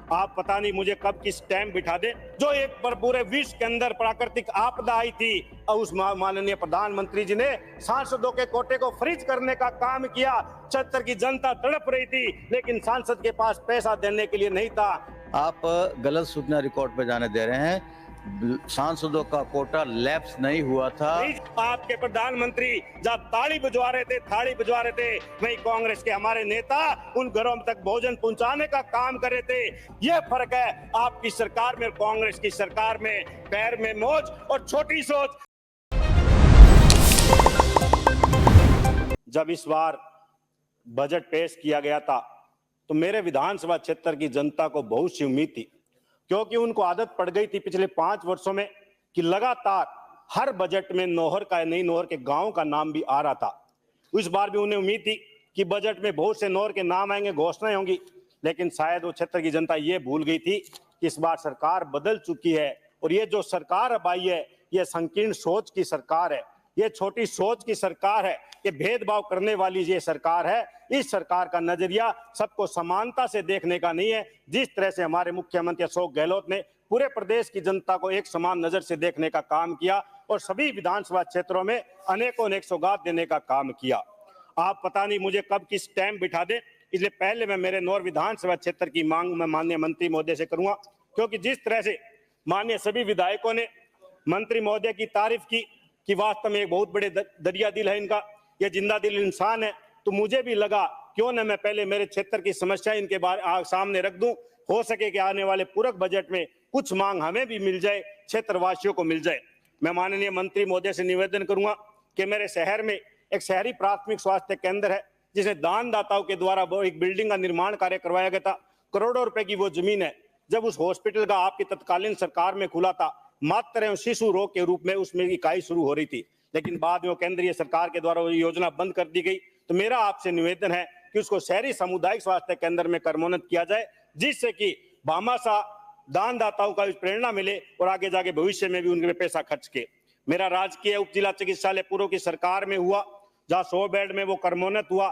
आप पता नहीं मुझे कब किस टाइम बिठा दे। जो एक पर पूरे विश्व के अंदर प्राकृतिक आपदा आई थी और उस माननीय प्रधानमंत्री जी ने सांसदों के कोटे को फ्रीज करने का काम किया। छत्तर की जनता तड़प रही थी, लेकिन सांसद के पास पैसा देने के लिए नहीं था। आप गलत सूचना रिकॉर्ड पे जाने दे रहे हैं। सांसदों का कोटा लैप्स नहीं हुआ था। आपके प्रधानमंत्री जब ताली बजवा रहे थे, थाली बजवा रहे थे, वही कांग्रेस के हमारे नेता उन घरों तक भोजन पहुंचाने का काम कर रहे थे। ये फर्क है आपकी सरकार में और कांग्रेस की सरकार में। पैर में मौज और छोटी सोच। जब इस बार बजट पेश किया गया था तो मेरे विधानसभा क्षेत्र की जनता को बहुत सी उम्मीद थी, क्योंकि उनको आदत पड़ गई थी पिछले 5 वर्षों में कि लगातार हर बजट में नौहर का, नई नौहर के गांव का नाम भी आ रहा था। इस बार भी उन्हें उम्मीद थी कि बजट में बहुत से नौहर के नाम आएंगे, घोषणाएं होंगी, लेकिन शायद वो क्षेत्र की जनता ये भूल गई थी कि इस बार सरकार बदल चुकी है और ये जो सरकार अब आई है ये संकीर्ण सोच की सरकार है, ये छोटी सोच की सरकार है, ये भेदभाव करने वाली ये सरकार है। इस सरकार का नजरिया सबको समानता से देखने का नहीं है। जिस तरह से हमारे मुख्यमंत्री अशोक गहलोत ने पूरे प्रदेश की जनता को एक समान नजर से देखने का काम किया और सभी विधानसभा क्षेत्रों में अनेकों अनेक सौगात देने का काम किया। आप पता नहीं मुझे कब किस टाइम बिठा दे, इसलिए पहले मैं मेरे नौर विधानसभा क्षेत्र की मांग में माननीय मंत्री महोदय से करूंगा, क्योंकि जिस तरह से माननीय सभी विधायकों ने मंत्री महोदय की तारीफ की कि वास्तव में एक बहुत बड़े दरिया दिल है इनका, ये जिंदा दिल इंसान है, तो मुझे भी लगा क्यों न मैं पहले मेरे क्षेत्र की समस्या इनके बारे सामने रख दूं। हो सके कि आने वाले पूरक बजट में कुछ मांग हमें भी मिल जाए, क्षेत्रवासियों को मिल जाए। मैं माननीय मंत्री महोदय से निवेदन करूंगा कि मेरे शहर में एक शहरी प्राथमिक स्वास्थ्य केंद्र है, जिसे दानदाताओं के द्वारा एक बिल्डिंग का निर्माण कार्य करवाया गया था। करोड़ों रुपए की वो जमीन है। जब उस हॉस्पिटल का आपकी तत्कालीन सरकार में खुला था, मातृ एवं शिशु रोग के रूप में उसमें इकाई शुरू हो रही थी, लेकिन बाद में वो केंद्रीय सरकार के द्वारा वो योजना बंद कर दी गई। तो मेरा आपसे निवेदन है कि उसको शहरी सामुदायिक स्वास्थ्य केंद्र में कर्मोन्नत किया जाए, जिससे कि भामाशाह दानदाताओं का प्रेरणा मिले और आगे जाके भविष्य में भी उनके पैसा खर्च के। मेरा राजकीय उप जिला चिकित्सालय पूर्व की सरकार में हुआ, जहां 100 बेड में वो कर्मोन्नत हुआ,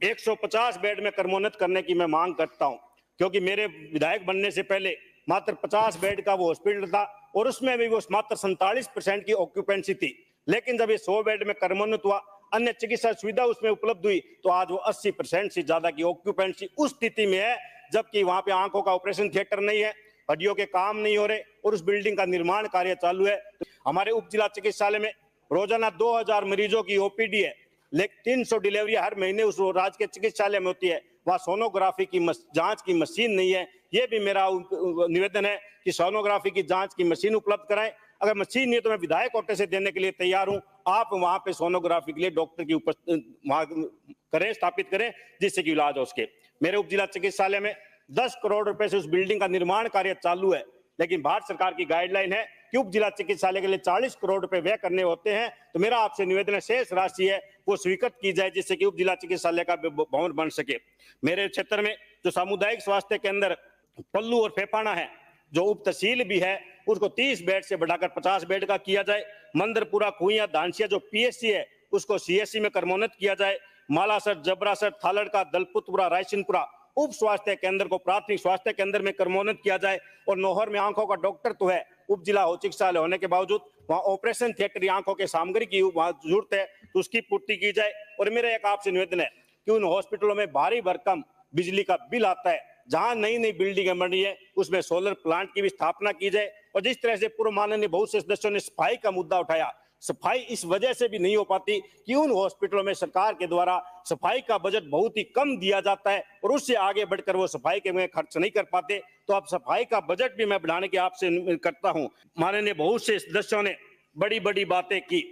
150 बेड में कर्मोन्नत करने की मैं मांग करता हूं, क्योंकि मेरे विधायक बनने से पहले मात्र 50 बेड का वो हॉस्पिटल था और उसमें भी वो मात्र 47% की ऑक्यूपेंसी थी। लेकिन जब ये 100 बेड में कर्मोन्नत हुआ, अन्य चिकित्सा सुविधा उसमें उपलब्ध हुई, तो आज वो 80% से ज्यादा की ऑक्यूपेंसी उस स्थिति में है, जबकि वहां पे आंखों का ऑपरेशन थिएटर नहीं है, हड्डियों के काम नहीं हो रहे और उस बिल्डिंग का निर्माण कार्य चालू है। हमारे उप जिला चिकित्सालय में रोजाना 2000 मरीजों की ओपीडी है, लेकिन 300 डिलीवरी हर महीने उस राजकीय चिकित्सालय में होती है। वहाँ सोनोग्राफी की जांच की मशीन नहीं है। ये भी मेरा निवेदन है कि सोनोग्राफी की जांच की मशीन उपलब्ध कराएं। अगर मशीन नहीं है तो मैं विधायक कोटे से देने के लिए तैयार हूं। आप वहां पे सोनोग्राफी के लिए डॉक्टर की उपस्थिति करें, स्थापित करें, जिससे कि इलाज हो सके। मेरे उप जिला चिकित्सालय में 10 करोड़ रुपए से उस बिल्डिंग का निर्माण कार्य चालू है, लेकिन भारत सरकार की गाइडलाइन है कि उप जिला चिकित्सालय के लिए 40 करोड़ रुपए व्यय करने होते हैं। तो मेरा आपसे निवेदन है, शेष राशि है वो स्वीकृत की जाए, जिससे कि उप जिला चिकित्सालय का भवन बन सके। मेरे क्षेत्र में जो सामुदायिक स्वास्थ्य केंद्र पल्लू और फेफाना है, जो उप तहसील भी है, उसको 30 बेड से बढ़ाकर 50 बेड का किया जाए। मंदरपुरा, खुइया, धानसिया जो पीएससी है उसको सीएससी में कर्मोन्नत किया जाए। मालासर, जबरासर, थालड़का, दलपुतपुरा, रायसिनपुरा उप स्वास्थ्य केंद्र को प्राथमिक स्वास्थ्य केंद्र में कर्मोन्नत किया जाए। और नौहर में आंखों का डॉक्टर तो है, उप जिला चिकित्सालय होने के बावजूद वहाँ ऑपरेशन थिएटर आंखों के सामग्री की वहाँ जरूरत है, तो उसकी पूर्ति की जाए। और मेरा एक आपसे निवेदन है कि उन हॉस्पिटलों में भारी भरकम बिजली का बिल आता है, जहां नई नई बिल्डिंगें बन रही है उसमें सोलर प्लांट की भी स्थापना की जाए। और जिस तरह से पूर्व माननीय बहुत से सदस्यों ने सफाई का मुद्दा उठाया, सफाई इस वजह से भी नहीं हो पाती कि उन हॉस्पिटलों में सरकार के द्वारा सफाई का बजट बहुत ही कम दिया जाता है और उससे आगे बढ़कर वो सफाई के में खर्च नहीं कर पाते। तो अब सफाई का बजट भी मैं बढ़ाने की आपसे करता हूं। माननीय बहुत से सदस्यों ने बड़ी बड़ी बातें की।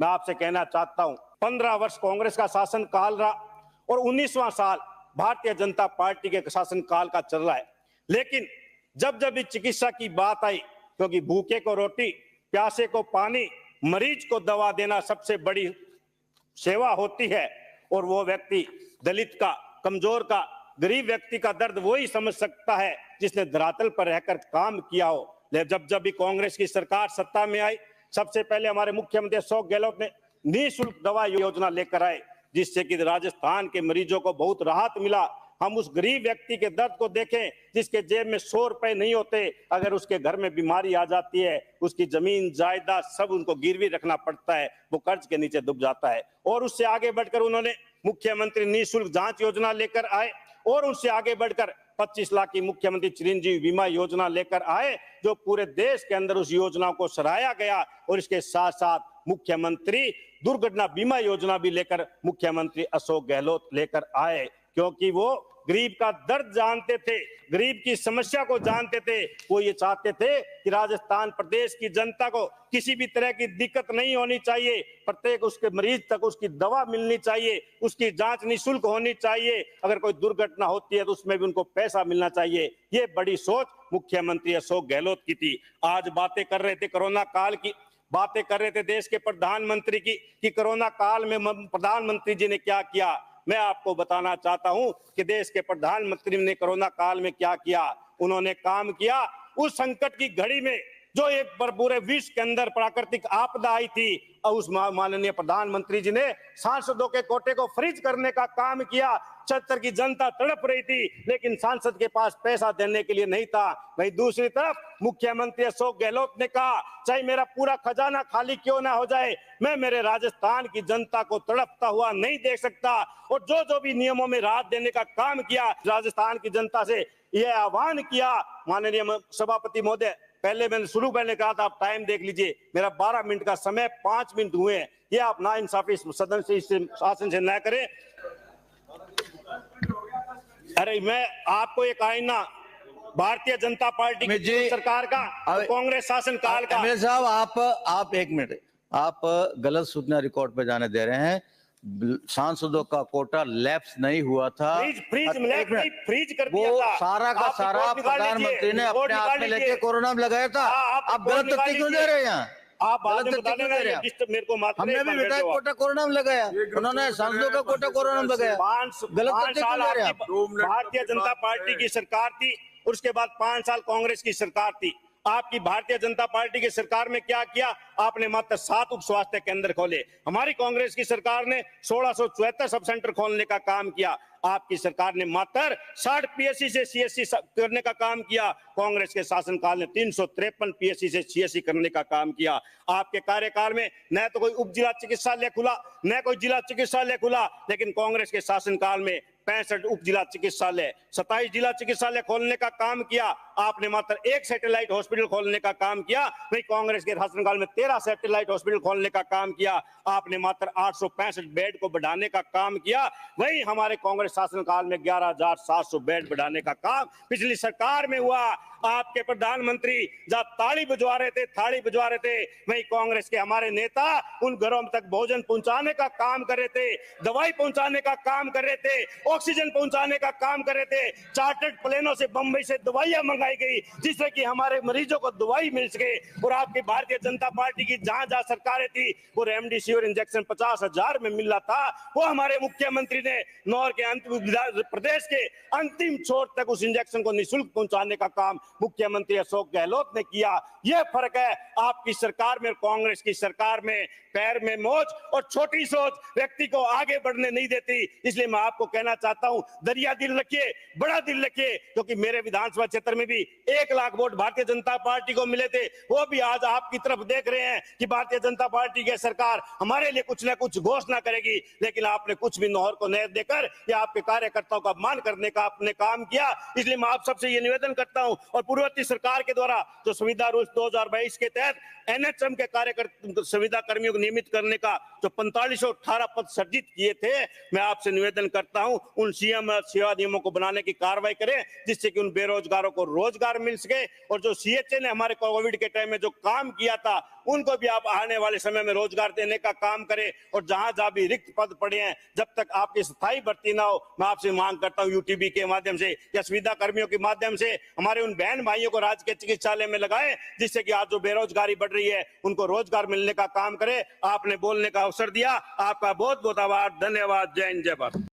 मैं आपसे कहना चाहता हूं, 15 वर्ष कांग्रेस का शासन काल रहा और 19वां साल भारतीय जनता पार्टी के शासन काल का चल रहा है। लेकिन जब जब भी चिकित्सा की बात आई, क्योंकि भूखे को रोटी, प्यासे को पानी, मरीज को दवा देना सबसे बड़ी सेवा होती है, और वो व्यक्ति दलित का, कमजोर का, गरीब व्यक्ति का दर्द वही समझ सकता है जिसने धरातल पर रहकर काम किया हो। लेकिन जब भी कांग्रेस की सरकार सत्ता में आई, सबसे पहले हमारे मुख्यमंत्री अशोक गहलोत ने निःशुल्क दवा योजना लेकर आए, जिससे कि राजस्थान के मरीजों को बहुत राहत मिला। हम उस गरीब व्यक्ति के दर्द को देखें जिसके जेब में 100 रुपए नहीं होते, अगर उसके घर में बीमारी आ जाती है, उसकी जमीन जायदाद सब उनको गिरवी रखना पड़ता है, वो कर्ज के नीचे डूब जाता है। और उससे आगे बढ़कर उन्होंने मुख्यमंत्री निःशुल्क जांच योजना लेकर आए, और उससे आगे बढ़कर 25 लाख की मुख्यमंत्री चिरंजीवी बीमा योजना लेकर आए, जो पूरे देश के अंदर उस योजना को सराहा गया। और इसके साथ साथ मुख्यमंत्री दुर्घटना बीमा योजना भी लेकर मुख्यमंत्री अशोक गहलोत लेकर आए, क्योंकि वो गरीब का दर्द जानते थे, गरीब की समस्या को जानते थे। वो ये चाहते थे कि राजस्थान प्रदेश की जनता को किसी भी तरह की दिक्कत नहीं होनी चाहिए, प्रत्येक उसके मरीज तक उसकी दवा मिलनी चाहिए, उसकी जांच निःशुल्क होनी चाहिए, अगर कोई दुर्घटना होती है तो उसमें भी उनको पैसा मिलना चाहिए। ये बड़ी सोच मुख्यमंत्री अशोक गहलोत की थी। आज बातें कर रहे थे कोरोना काल की, बातें कर रहे थे देश के प्रधानमंत्री की कि कोरोना काल में प्रधानमंत्री जी ने क्या किया। मैं आपको बताना चाहता हूं कि देश के प्रधानमंत्री ने कोरोना काल में क्या किया। उन्होंने काम किया उस संकट की घड़ी में जो एक पर पूरे विश्व के अंदर प्राकृतिक आपदा आई थी, और उस माननीय प्रधानमंत्री जी ने सांसदों के कोटे को फ्रीज करने का काम किया। 76 की जनता तड़प रही थी, लेकिन सांसद के पास पैसा देने के लिए नहीं था। वहीं दूसरी तरफ मुख्यमंत्री अशोक गहलोत ने कहा, चाहे मेरा पूरा खजाना खाली क्यों ना हो जाए, मैं मेरे राजस्थान की जनता को तड़पता हुआ नहीं देख सकता। और जो भी नियमों में राहत देने का काम किया, राजस्थान की जनता से यह आह्वान किया। माननीय सभापति महोदय, पहले मैंने शुरू करने कहा था, आप टाइम देख लीजिए, मेरा 12 मिनट का समय 5 मिनट हुए हैं। ये आप नाइंसाफी सदन से, इस शासन से न करें। अरे मैं आपको एक आईना भारतीय जनता पार्टी की सरकार का, कांग्रेस शासन काल का। एमएलए साहब, आप 1 मिनट, आप गलत सूचना रिकॉर्ड पे जाने दे रहे हैं। सांसदों का कोटा लैप्स नहीं हुआ था, फ्रीज कर दिया वो था। सारा का सारा प्रधानमंत्री ने अपने हाथ में लेके कोरोना में लगाया था। आप गलत तथ्य क्यों दे रहे हैं यहाँ? आप गलत तथ्य क्यों दे रहे हैं? मेरे को हमने भी विधायक कोटा कोरोना में लगाया, उन्होंने सांसदों का कोटा कोरोना में लगाया। गलत तथ्य क्यों दे रहे हैं? भारतीय जनता पार्टी की सरकार थी, उसके बाद 5 साल कांग्रेस की सरकार थी। आपकी भारतीय जनता पार्टी की सरकार में क्या किया? आपने मात्र 7 उप स्वास्थ्य केंद्र खोले। हमारी कांग्रेस की सरकार ने 1674 सब सेंटर खोलने का काम किया। आपकी सरकार ने मात्र 60 पीएससी से सीएससी करने का काम किया। कांग्रेस के शासनकाल ने 353 पीएससी से सीएससी करने का काम किया। आपके कार्यकाल में न तो कोई उप जिला चिकित्सालय खुला, न कोई जिला चिकित्सालय खुला, लेकिन कांग्रेस के शासनकाल में 65 उप जिला चिकित्सालय, 27 जिला चिकित्सालय खोलने का काम किया। आपने मात्र 1 सैटेलाइट हॉस्पिटल खोलने का काम किया। वही कांग्रेस के शासनकाल में 13 सैटेलाइट हॉस्पिटल खोलने का काम किया। आपने मात्र 865 बेड को बढ़ाने का काम किया। वही हमारे कांग्रेस शासनकाल में 11,700 बेड बढ़ाने का काम पिछली सरकार में हुआ। आपके प्रधानमंत्री जहां ताली बजवा रहे थे, थाली बजवा रहे थे, वही कांग्रेस के हमारे नेता उन घरों तक भोजन पहुंचाने का काम कर रहे थे, दवाई पहुंचाने का काम कर रहे थे, ऑक्सीजन पहुंचाने का काम कर रहे थे। चार्टर्ड प्लेनों से बंबई से दवाइयां मंगाई गई, जिससे कि हमारे मरीजों को दवाई मिल सके। और आपकी भारतीय जनता पार्टी की जहां जहां सरकारें थी, वो रेमडेसिविर इंजेक्शन 50,000 में मिल रहा था, वो हमारे मुख्यमंत्री ने नौर के प्रदेश के अंतिम छोर तक उस इंजेक्शन को निःशुल्क पहुंचाने का काम मुख्यमंत्री अशोक गहलोत ने किया। यह फर्क है आपकी सरकार में और कांग्रेस की सरकार में। पैर में मोच और छोटी सोच व्यक्ति को आगे बढ़ने नहीं देती। इसलिए मैं आपको कहना चाहता हूं, दरिया दिल रखिए, बड़ा दिल रखिए, क्योंकि मेरे विधानसभा क्षेत्र में भी 1 लाख वोट भारतीय जनता पार्टी को मिले थे। वो भी आज आपकी तरफ देख रहे हैं कि भारतीय जनता पार्टी की सरकार हमारे लिए कुछ न कुछ घोषणा करेगी, लेकिन आपने कुछ भी नौहर को नहीं देकर या आपके कार्यकर्ताओं का अपमान करने का आपने काम किया। इसलिए मैं आप सबसे ये निवेदन करता हूं, और पूर्ववर्ती सरकार के द्वारा जो संविदा रूल्स 2022 के तहत एनएचएम के कार्यकर्ता संविदा कर्मियों को नियमित करने का जो 4518 पद सृजित किए थे, मैं आपसे निवेदन करता हूं उन सीएम सेवा नियमों को बनाने की कार्रवाई करें, जिससे कि उन बेरोजगारों को रोजगार मिल सके। और जो सीएचए ने हमारे कोविड के टाइम में जो काम किया था, उनको भी आप आने वाले समय में रोजगार देने का काम करें। और जहां जहां भी रिक्त पद पड़े हैं, जब तक आपकी स्थायी भर्ती ना हो, मैं आपसे मांग करता हूं यूटीबी के माध्यम से या संविदा कर्मियों के माध्यम से हमारे उन बहन भाइयों को राजकीय चिकित्सालय में लगाएं, जिससे कि आज जो बेरोजगारी बढ़ रही है उनको रोजगार मिलने का काम करे। आपने बोलने का अवसर दिया, आपका बहुत बहुत आभार, धन्यवाद। जय हिंद, जय भारत।